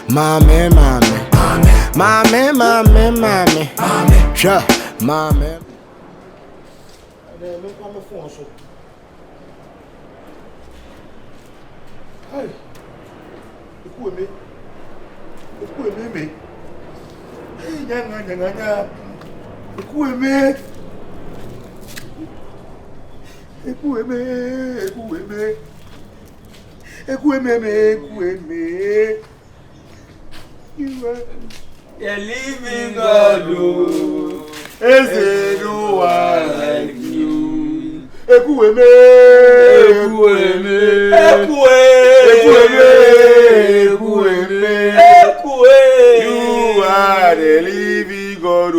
Mame, sure, mame. Hey, who me? Hey, nyanga. Who me? You are you're living God, is it no one like you? You are the living God,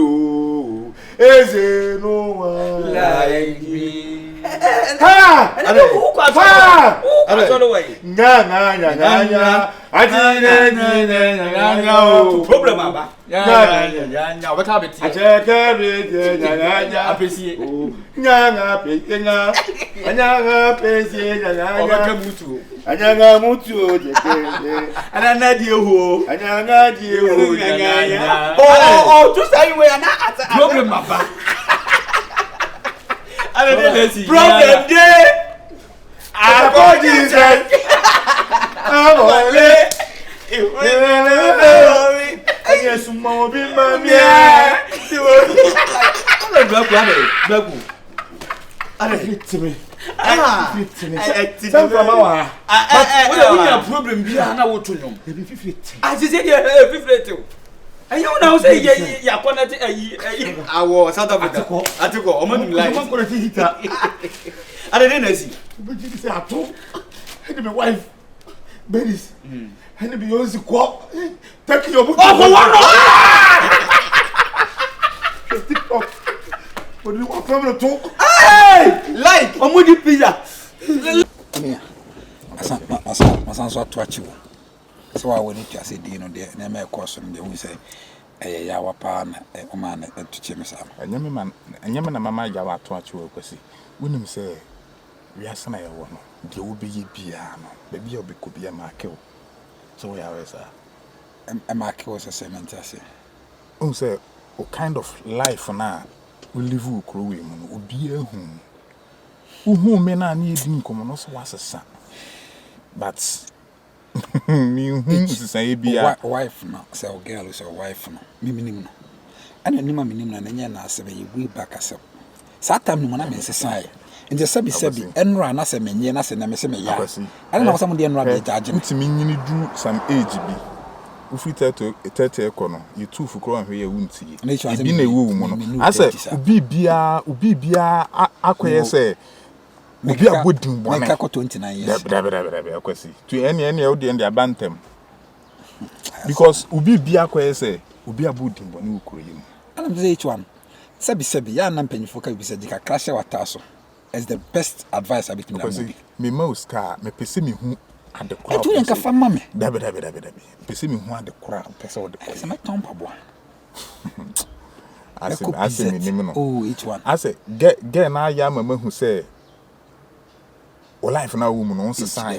is it no one like me? Ha! Problem aba. Yeah. What have it? I check everything. Appreciate. Oh, to say we are not problem aba. Problem day. I got Jesus. I'm only. I guess more be mommy. I hit me. Some from our problem be an hour to know. I said, yeah, 50. And you now say, yeah, I was South Africa. I took all my life. I didn't see. But you say, I told my wife, Benny's, and be always a quack. Take your book. But you want to talk? Hey! Like, I'm with you, pizza. I sound so touchable. So I went to say, you know, there, and I question the who say, a yawa pan, a man to Chimisa. And Yaman, Mamma Yawa touch you, because when say, we are some one, there will be piano, baby, or could be a markel. So we are, sir. A markel was a cement, I say. Oh, say, what kind of life for now will live who crewing, will be a home. Who may not need income, also was a son. But me say be a wife no say girl is a wife no me minim no ana nima minim na nya na ase be we back asem satam no na me sesai nje sabi enra na se menye na se na me se me ya ana na wasam de enra be jage ntimi nyini du some age bi ufi 30 ekono you two fukro an hwe ya wunti bi na ewu mu no ase ubi bia akoye se Obi abodin bone make 29 years. Akwasi. To any o dey and abantem. Because Obi bia kwaye say Obi abodin bone ukuro yim. Anam say each one. Sebi ya na mpanyifo ka bi say dika crash water so. As the best advice abit me na mo. Me mouse car me pese me hu ade kura. Etu yanka fa mame. Dabe. Pese me hu ade kura pese o de. Say my tompa bo. Ase me nimi no. Oh, each one. Ase get na ya mama hu say o life na wo mu no nsesa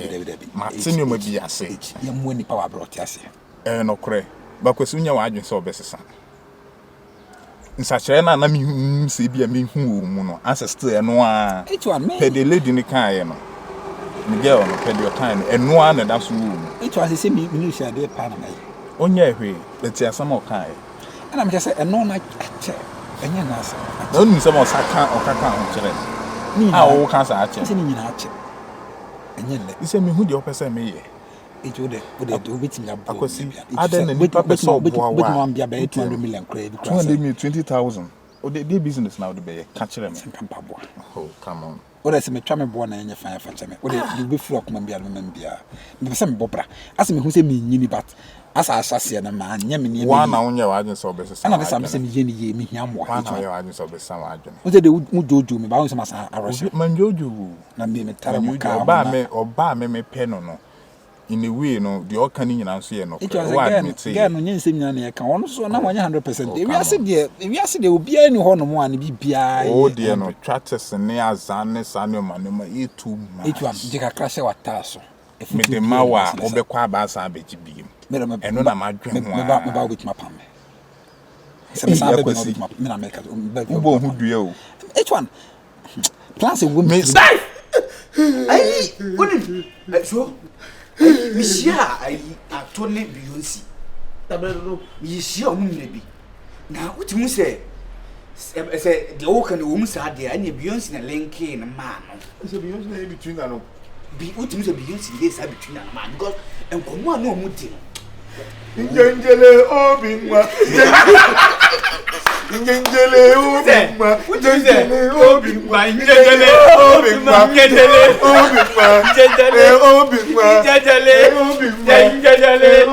matini o ma bi ase ye mo ni power brought ase no kre ba kwesi nya wa adwen se obesesa nsa kire na mi se bia mi hu wo mu no ancestor e no a pe the lady ni kan ye no mi girl no pe the time e no a na da so wo mu it was say mi ni share dey pa na mai onya ehwe leti asama o kan ye ana mi say e no na ache enya na asa na onu se mo saka o kaka ho kire ni a wo kan sa ache ni nyina ache enyele ise mi hu de opese me ye ejo de do bit me abo akosi aden na nipa person obo wa no ambia be 200 million credit 220,000 o de business now de be ka kire me pampa bo oh come on o de se me twa me bo na enye fan fa cheme o de you be free okuma bia no bia me se me bobra ase me hu se me nyini but asa asase na ma anya me ne wa na wonye wa adwen so obese ana de sam se me ye ni ye me hia mo wa na wa adwen so obese wa adwen o de mu jojo me ba won se masa aroshe man jojo na me tara mo ka oba me pe no in a way no the all can nyina so ye no wa me te get no nyensem nyina na ye ka wono so na wanya 100% we ase de obi ani ho no mo an bibia o de no tratters ne azane sane manema e too much it was jika crash water so me de mawa obekwa abasa abeji biem eno na madwen ho me ba with my pam some sabe be no me na make ubo hu dua o each one plans in women style ai woni so mi shia ai atone Beyonce tabero mi shia omu na bi na utimu se de wo kan wo mu sa de anya Beyonce na lenke na ma no so Beyonce na between na no bi utimu se Beyonce dey sa between na ma because enkomo na omu de Njenjele obinwa Njenjele obinwa Njenjele obinwa Njenjele obinwa Njenjele obinwa Njenjele obinwa Njenjele obinwa Njenjele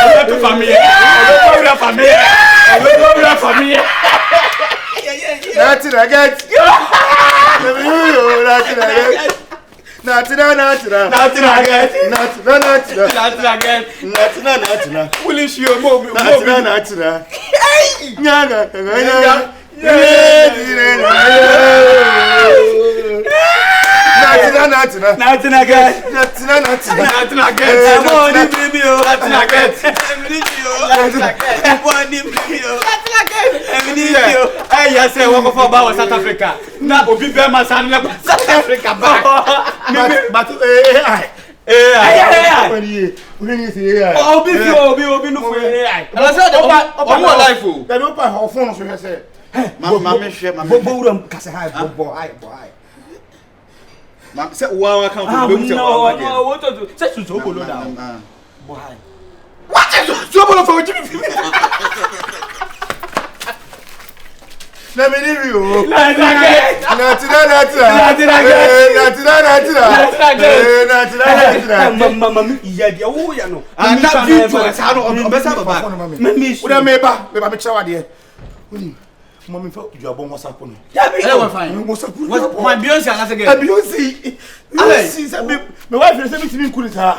Obeto famille Obeto famille Obeto famille Nothing I get Nothing I get Nothing again. Foolish you, move. South Africa. Now, Obi Bema South Africa back. But AI. When you say AI. Obi no for AI. And I said, "Obi more life o." They don't buy her phone so say. Mama share mama. Bo kase high boy. Mama say wa account be mu say wa dey. No, what to say to so bolo down. Boy. What is so bolo for Jimmy? Let me leave you. Mommy felt you are born what's happening. Yeah, my Beyonce and that's again. Beyonce. My wife is saying to me, couldn't her.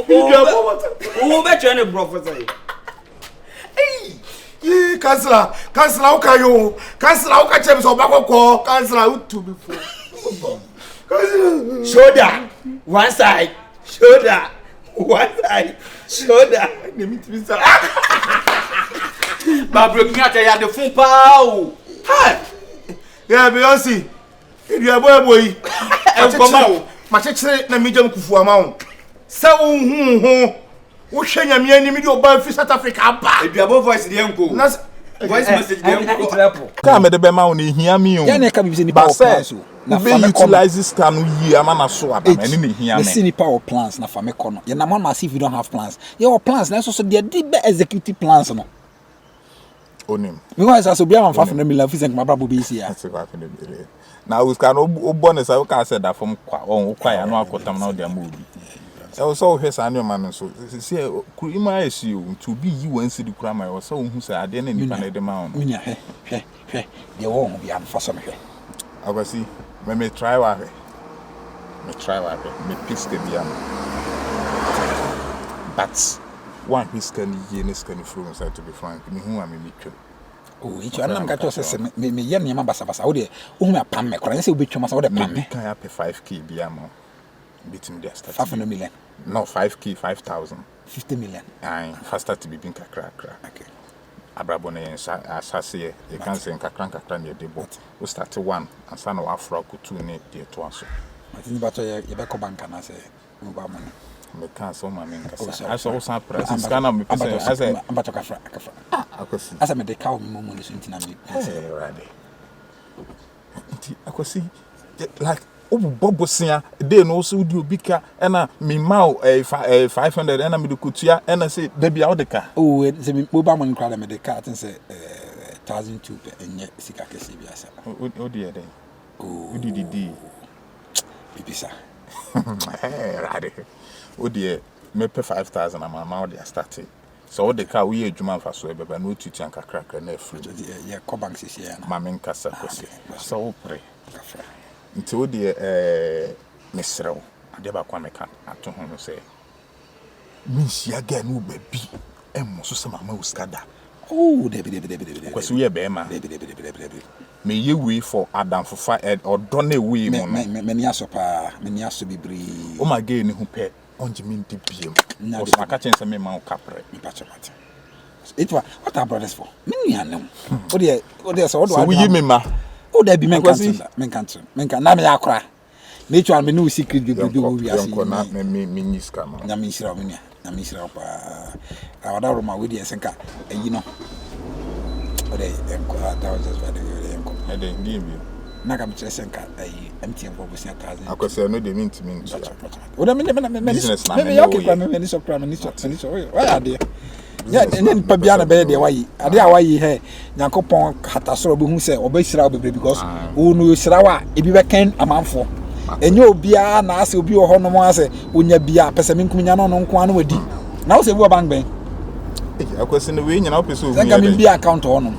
Who bet you any professor? Hey, Kansala, Okayo, Kansala, Okachem, so back, Kansala, to before. Shoulder, one side, shoulder, one side, shoulder. But breaking out, I had the phone power. Hi, yeah, Beyonce, if you are boy, and come out, my church, na medium kufu amount. So, Ocean Yami Middle Bar for South Africa. If you have voice the uncle, voice message the uncle. Come at the Bema, hear me. Yaneka be in power plans. Na utilize this time year, amana so about any here. The city power plans na fame kono. You na man must if you don't have plans. Your plans na so they did executive plans no. Onim. Because as obi am 500 million fees and my brabo be here. That's 500 million. Now we can bonus I can say that from kwa ya no akotam na dey move. So hwɛ saa nneɛma no so see ima issue to be you and see the crime or so who say ade na nipa na de ma on minya hwɛ de wo ho bia mfa so hwɛ obviously me try wa me pick the bia but one piece can ye ne scan from side to be frank me hu am me twem oh each one am gato say me ye nneɛma basa wo de wo hu apam me kora say obetwam say wo de pam me kan ya pay 5k bia mo beating their start 500 million. No, 5k, 5,000. 50 million. Aye, faster to be being kakra. Okay. Abrabone and Sassi, you can say kakran near the boat. We start to one and son of Afro could 2 near the 2 also. I think about your bank and I say, mobile money. Me can't so my name. I saw some press. I say, I'm about to Kafra. I could see. As I made the cow moment is in Tinami. I could see, like, oh, Bobosia, they no so do bika, and me mau 500 and I made the kutia, and I say, Debbie out the car. Oh, it's a mobile money crowd. I made the car and say, 1,002 and yet Sika Cassibiasa. Oh, dear, then. Oh, did it? Pipisa. Hey, Raddy. Oh, dear, me pay 5,000 and my mouth they started. So the car we Juman for so but no teacher and crack and fruit. Yeah, Cobanks is here. Mamma Cassa. So pray. Until the Miss Row, I never come at home and say, Miss Yagan will be and most of my mouse scada. Oh, Debbie. Because we are Bema. May you wait for Adam for fire or don't we? Many asopa, many asobi bree. Oh my God, who pay on Jimmy DPM. Was my catching some mount capre. It was what our brothers for. Many are no. Oh, dear, so we me ma. Oh, there be men cancel. Men can na cry. Nature and me secret be we are seeing. Me scam. Namisra pa. I would have my with the senka. You know. Oh, they that was just what they were. I didn't give you. Nakam Chesenka, empty and probably 1,000. I could say no, they mean to me. What I mean, business man. Maybe okay, Prime Minister, Prime Minister. Why are they? Yeah, and then Pabiana Bay, why? I dare why he had Yankopon Hatasoro who said, Obey Sraube because who knew Srawa, if you can a month for. And you'll be a nice, you'll be a honomase when you be a Pessamin Kumiano on Quan with D. Now say, Bang Bang. I was in the way and I'll pursue. I can be a count on them.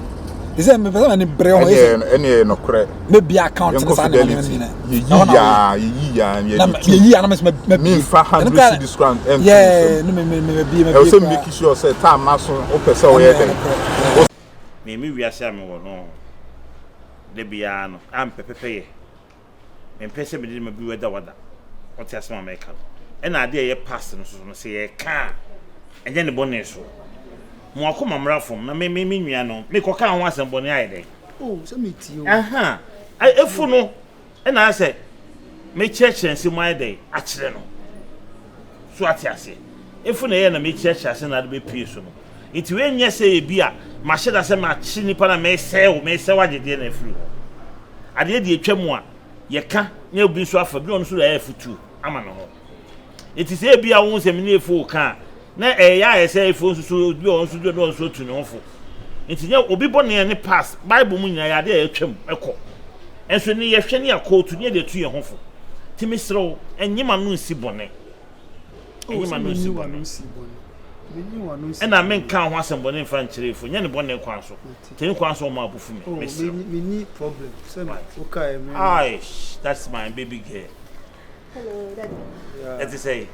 Is there any brain? Any no credit? Maybe a count on the yeah, making sure say time maso open so me we are saying no de bia no am pepepe me pese me de me bi weda wada what has my make e na de ye pass no so no say ye ka enye ne bonne so mo akoma mrafom na me nua no me koka ho asem bonne aye den oh so me ti o aha efu no e na say me chechense mo aye den a kire no so atiase efu na ye na me chechense na de be pie so no iti we nya say e bia ma hyeda say ma chi nipa na me say wagede na afiri ho ade de atwam a ye ka nya obi so afa bi on so ya afutu ama no ho iti say bia won se me na efu ka na ya say efu so bi on so do no so tu no fo iti nya obi bone ne pass bible mu nya ya de atwam ekọ enso ni ye hwe ne akotu ne de tu ye ho fo ti misro enyima no nsi bone enyima no nsi bone and I mean, can't want somebody in French. For any bonnet council, ten council more for me. We need problem. Okay, aye, that's my baby girl. Hello, Daddy. As I say,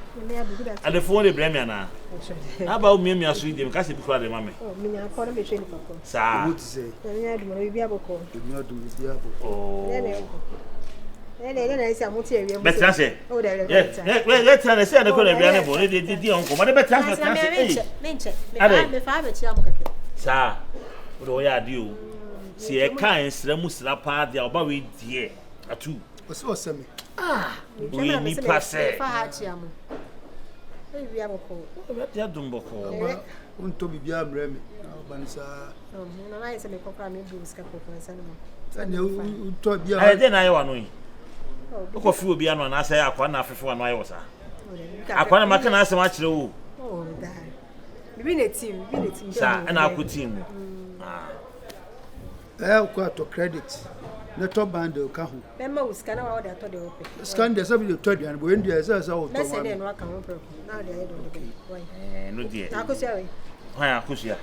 and the phone blame me now. How about me, I sweet them? Can't before the mammy. Oh, me, I call him a training for. Sir, what to say? I do be able to call. Do not do with the apple. Oh. Then I say, I'm not here. But I say, oh, let's say, I couldn't be able to uncle. What about transport? Sir, what do I do? See a kind Sramusla part, the Obawi dear, a two. What's what, Sammy? Ah, we need pass it. We have a call. What they are doing before. Want to be Biam Remy. Bansa. Oh, no, I say, I may do scaffold for cinema. And you told me, then I want to. Ko fi obi anu na say akwa na afefo anu ayo sa akwa na maka na asem akire wo oh da bibi na team sa na akwa team kwa to credit na to band ka ho be ma uska na wa order to the open scan dey sabi the third and when dey say so to let's say no aka ho pro now dey do the why no dey akosia we ha akosia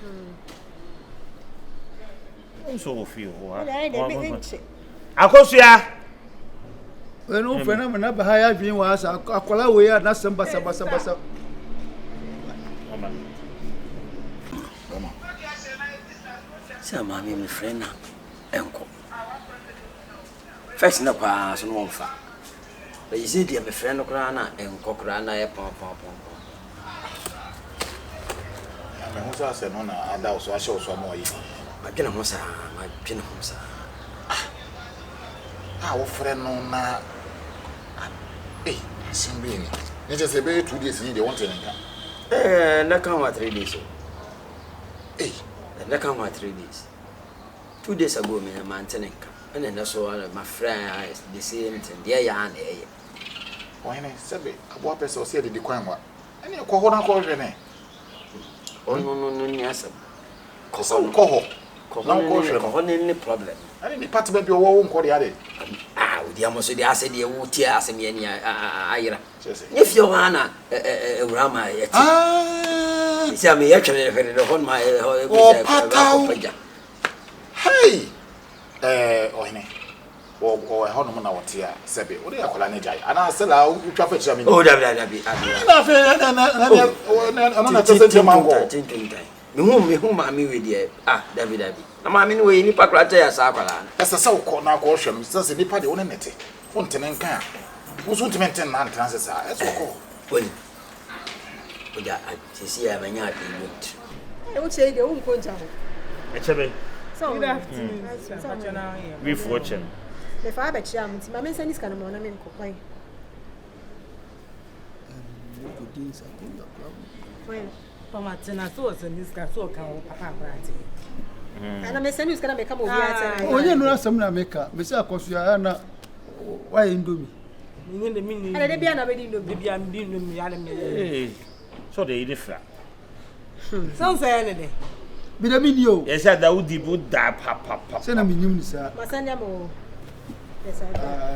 so feel wa akosia no friend na ba ha adwin wa asa akola we ya na sem basa Sama mi friend na enko first na pa so no mfa but you see the my friend kra na enko kra na e pon me ho so ase no na ada so ahye so ma yi ma gena ho sa wo friend no na Simbini. It is a very 2 days in the one thing. Na come 3 days. Na come 3 days. 2 days ago, me mountain. And then that's all my friend the same thing. Yeah. Why not? Sabe, a boy person said the Quangua. And you call her call Rene. Oh, no, yes. Coho. Any problem. I didn't part of your own cordial. The almost the acid, the wood tear as a ira. If you wanna, Rama, it's a me actually on my hey, or a honeymoon out here, Sabi, what do you call an agile? And I said, I'll traffic. Oh, me hu ma me we de David na ma me no we nipa kra ta ya sa akwala esa se ukọ na akọ hwem se nipa de won nete won tene nkan wo so ntime ntene na ntran se sa esa ukọ oni oja sisi ya manya de mut o che de o nko nja ho Echebe. so We fortune. me fa ba chia mti ma me send this kana mo na me nko kwai Tomatina so send this ka so kan papa brati ana me send this kana me ka mo bi ata onye no asem na meka me se akoso ya na why indomie ni ne mi ni ana de bia na be di no de bia mi no mi ya le me Eh. So they different. so say ne de bi da mi ni o Yes, that would be da papa. se na mi nyim ni sa ma send ya mo esa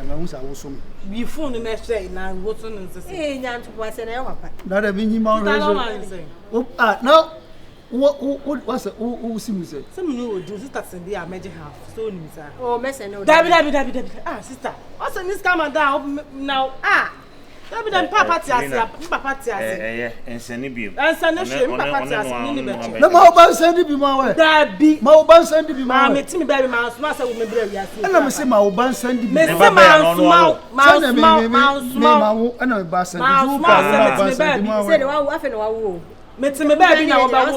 na wo sa wo so bi phone na share na wo so no se nya ntu bo se na ya wapa na da bi nyim ma say o na what's o simu say some new do sister send ya meje half so ni sa o me send no David sister what's this come down now David papa ti ase Enseni bi. Ansa na hwe papa ti ase ni be na ma o ban send bi ma we Dabi ma o ban send bi ma ma meti me baby ma so ma say wo me bra wi ase na me se ma o ban send bi me se ma wo na ba send Ma bi small ba send ma se de wa afa na wa wo meti me baby na wo ba wo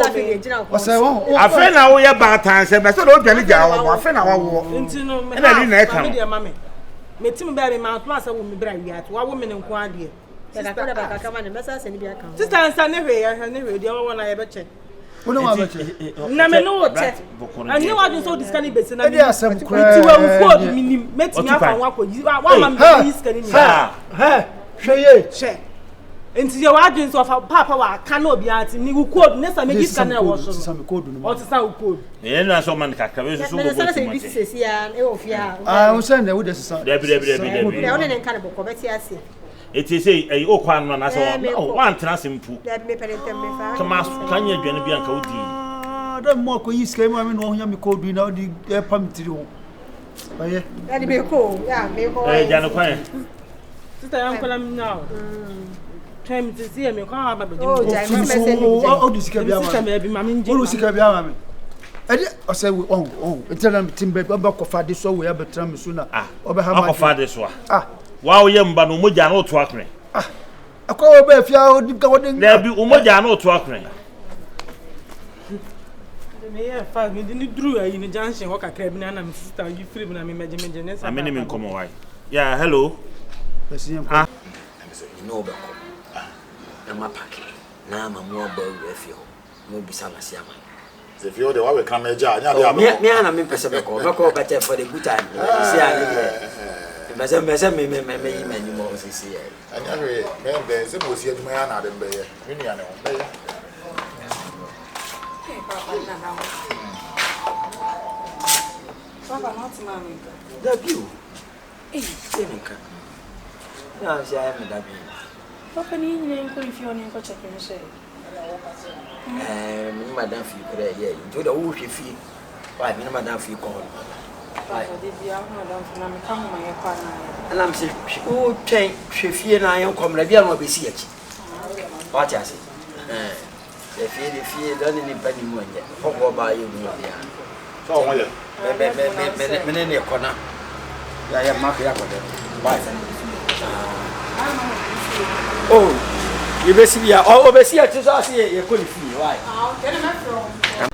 o say wo Afe na wo ye batan se be so do dwani ja wo afe na wo. nti no me Na ni na e kan. me de ma me meti me baby ma so ma say wo me bra wi ase wa wo me ne nko ade da ka da ba ka kama ne mesa send bi aka sister ansa ne hwe de wo na ye be che wo na wa ba che na me no che ani wa do so discani be se na e dey asem kra nti wa wo code minim meti me afa wa ko wa ma me discani ni ha hweye che nti ye wa dwen so fa papa wa ka na obi ati ni wo code ne sa me discani wo so sam code no o ti sa wo code Ye na so man kakra we so me go send se go. bi se ya e wo fia ah o send e wo de sesa Dabi. da one ne nka ne boko beti ase It is say o kwa no na so one transimpu. da me pere tem me fa Kama kanya adwane bi anka odi. da mo ko yi skai mo me no ho nya me code na odi e pam tiri ho oye da di me ko ya me ko Jano kwan. sister yan kola mi now time to see me kwa ba be oh jai me send bi o di sika bi sister ama me bi ma mi nje o sika bi ama me edi o say etela timbe ba ko fa de so we abetra me so na o be ha ma Akofa de so ah wa wo ye mba no moja na oto akre. akwa o be fia o di ka wode Dabi umoja na oto akre. me ya fa me di ni dru ayi ni junction ho kakra bi na na mi sister you free bi na me meje ne sa Amene me nkomo wai. Yeah, hello. person Ah. no be ko na ma pack na ma mo ba wi afio mo bisa na sia ma se fio de wa we kan meja anya de aba me ana me pese be ko better for the good time see ani de me yi mani mo sisi ya anya we me be se mo si aduma ya na de mbe ye me nua ne ho be ye papa not mami da biu se me ka na sia ya me da biu Papa ni nyine nko ifio ni nko check ni she. me madam fi kure ye nto da wo hwe fi wa me madam fi ko Papa de bia madam na me ka mo ye kwa na. ana me se o twen hwe fie na yan komra bia no be si achi wa ti ase de fie da ni pa ni mo anye ko ba ye mu ya so ho ye me ne kona ya mark ya ko de bye oh you be see ya oh be see ya ti so ase ye ko ni fi why get him from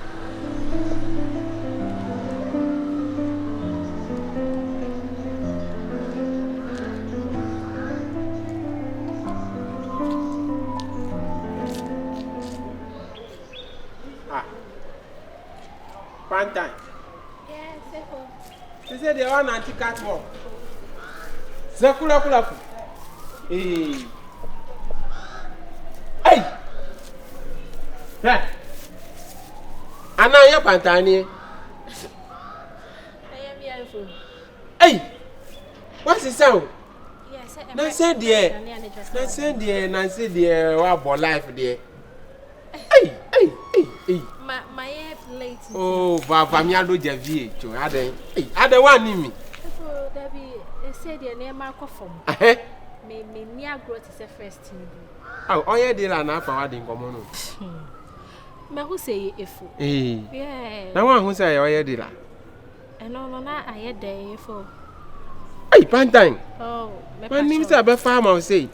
One time. Yes, Sefo. You say they want anti-cat walk. Zakula. Hey. Hey. Ana ya pantani. I am here for. Hey. What's the sound? Yes, I am. Na say there wa bo life there. Hey. My late. Oh, baba mi ado javie cho aden. Aden wa ni mi. Sefo, Dabi, say the name ma kofom. Me near growth is a first thing. Ah, oye de la na pa wa de nkomo no. Me who say if yeah. Na wan who say you dey la. No na I dey for. Hey, Pantine. Oh, my name is Abe Farmer say.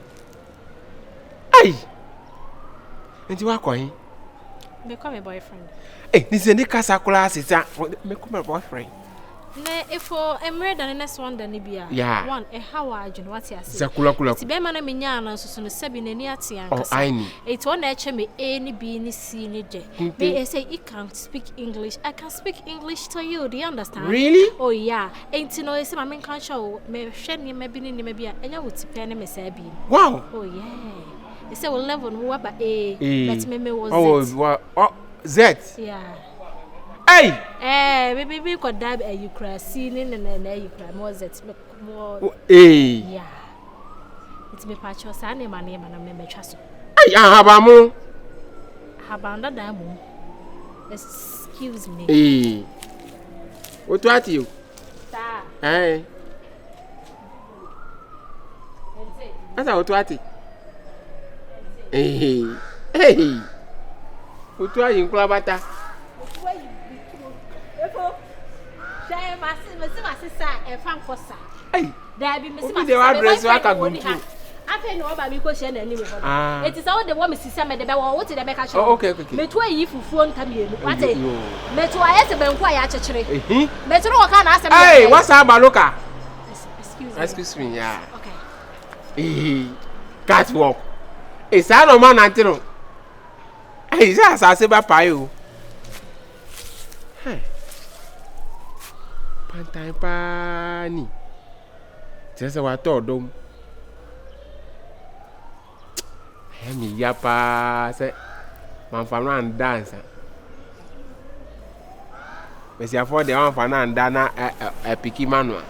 Hey. Enti wa kwa hin? Me call my boyfriend. Hey, ni se ni kasa kula asisa. Me call my boyfriend. Ne ifo emre da next one da ni bia. One how adwun what ya say. Kula. Ti be ma na me nya na so no sebi na ni ate an kasa. Oh, I ni. It one eche me A ni B ni C ni D. They say you can't speak English. I can speak English to you. Do you understand? Really? Oh yeah. Enti no say ma men kan show me hwe ni me bi ni me bia. Enya wo ti pe ne me say bi. Wow. Oh yeah. They say we level who about A. Let me was Z. Oh, Z. Yeah. Hey! Baby could dab a you cry, seeing and you cry more that more. Yeah. It's me patch your son, my name, and I remember Chasso. Hey, Habamu. Habanda Damu. Excuse me. Hey. What at you? Hey. That's how to it. Hey. What are you, Clavata? Hey, there be Miss Dress. I can go. I pay no about me question anyway. It is all the woman sister made the bow. What did I make a show? Okay. Me to a for phone come here. What a me to a SB quiet church. Metro can ask. Hey, what's up, Maluka? Excuse me, yeah. Okay. Catwalk. It's a no man until. Hey, that's a saber pie. Hey. Pantai pani. Just what told them. Hemi yapa say man fan dance. Me see for the one fan and dana a picky manwa.